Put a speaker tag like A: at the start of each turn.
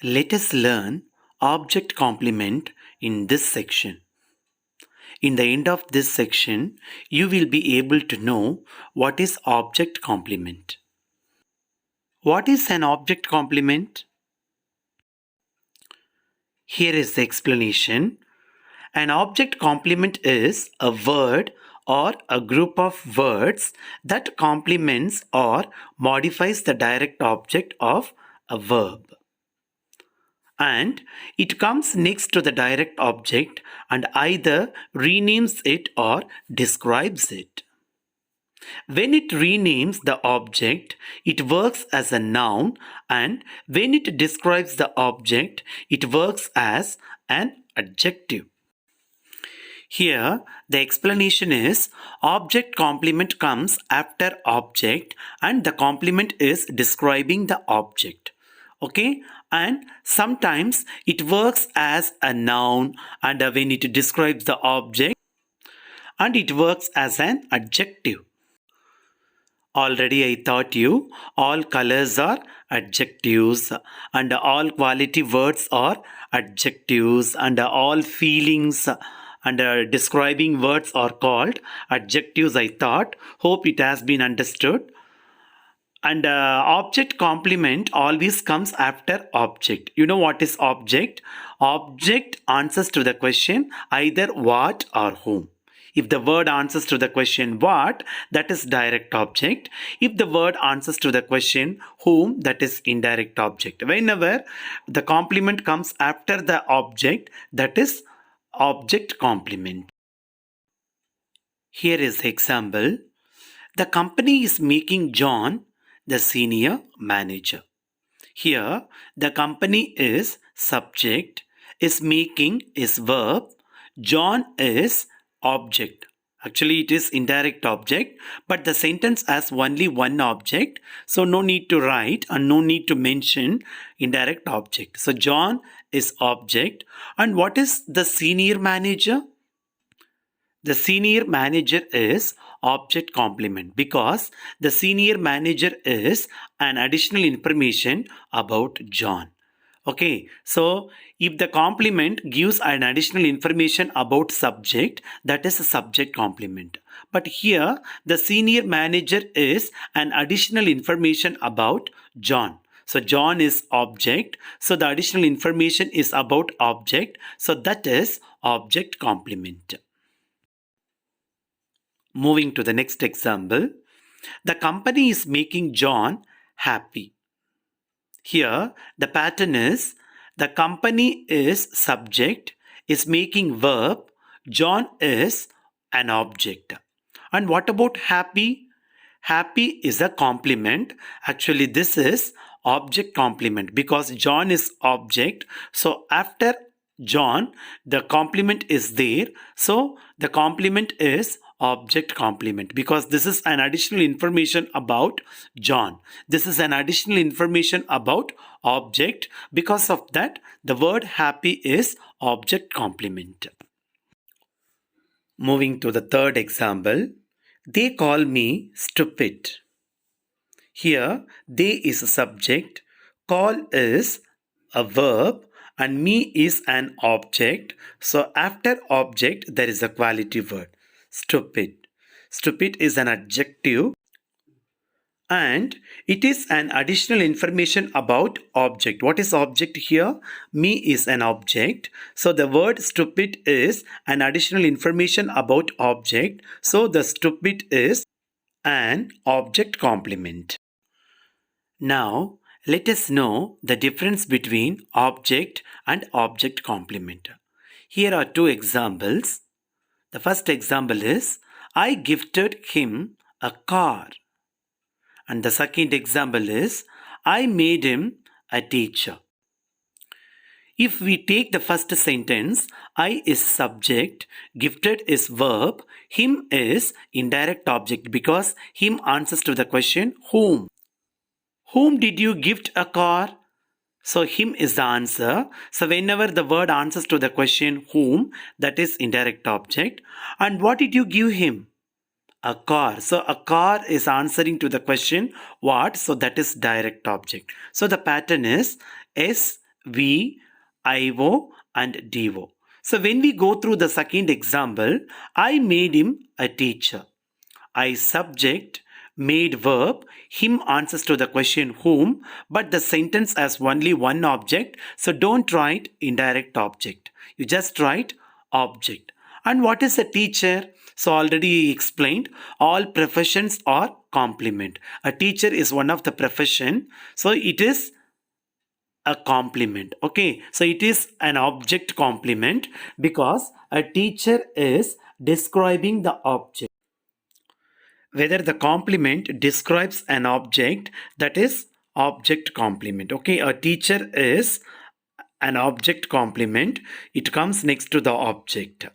A: Let us learn object complement in this section. In the end of this section, you will be able to know what is object complement. What is an object complement? Here is the explanation. An object complement is a word or a group of words that complements or modifies the direct object of a verb. And it comes next to the direct object and either renames it or describes it. When it renames the object, it works as a noun, and when it describes the object, it works as an adjective. Here, the explanation is object complement comes after object and the complement is describing the object. Okay, and sometimes it works as a noun and when it describes the object, and it works as an adjective. Already I taught you all colors are adjectives and all quality words are adjectives and all feelings and describing words are called adjectives. I thought. Hope it has been understood. And object complement always comes after object. You know what is object? Object answers to the question either what or whom. If the word answers to the question what, that is direct object. If the word answers to the question whom, that is indirect object. Whenever the complement comes after the object, that is object complement. Here is the example. The company is making John the senior manager. Here, the company is subject, is making is verb, John is object. Actually, it is indirect object, but the sentence has only one object, so no need to write and no need to mention indirect object. So, John is object. And what is the senior manager? The senior manager is object complement because the senior manager is an additional information about John. Okay, so if the complement gives an additional information about subject, that is a subject complement. But here, the senior manager is an additional information about John. So John is object, so the additional information is about object, so that is object complement. Moving to the next example, the company is making John happy. Here, the pattern is the company is subject, is making verb, John is an object. And what about happy? Happy is a complement. Actually, this is object complement because John is object. So, after John, the complement is there. So, the complement is object complement because this is an additional information about John. This is an additional information about object. Because of that, the word happy is object complement. Moving to the third example, they call me stupid. Here, they is a subject, call is a verb, and me is an object. So, after object, there is a quality word. Stupid. Stupid is an adjective and it is an additional information about object. What is object here? Me is an object. So the word stupid is an additional information about object. So the stupid is an object complement. Now let us know the difference between object and object complement. Here are two examples. The first example is, I gifted him a car. And the second example is, I made him a teacher. If we take the first sentence, I is subject, gifted is verb, him is indirect object because him answers to the question whom. Whom did you gift a car? So him is the answer. So whenever the word answers to the question whom, that is indirect object. And what did you give him? A car. So a car is answering to the question what, so that is direct object. So the pattern is S V, IO, and DO. So when we go through the second example, I made him a teacher. I subject, made verb, him answers to the question whom, but the sentence has only one object, so don't write indirect object. You just write object. And what is a teacher? So already explained, all professions are complement. A teacher is one of the profession, so it is a complement. Okay, so it is an object complement because a teacher is describing the object. Whether the complement describes an object, that is object complement. Okay, a teacher is an object complement. It comes next to the object.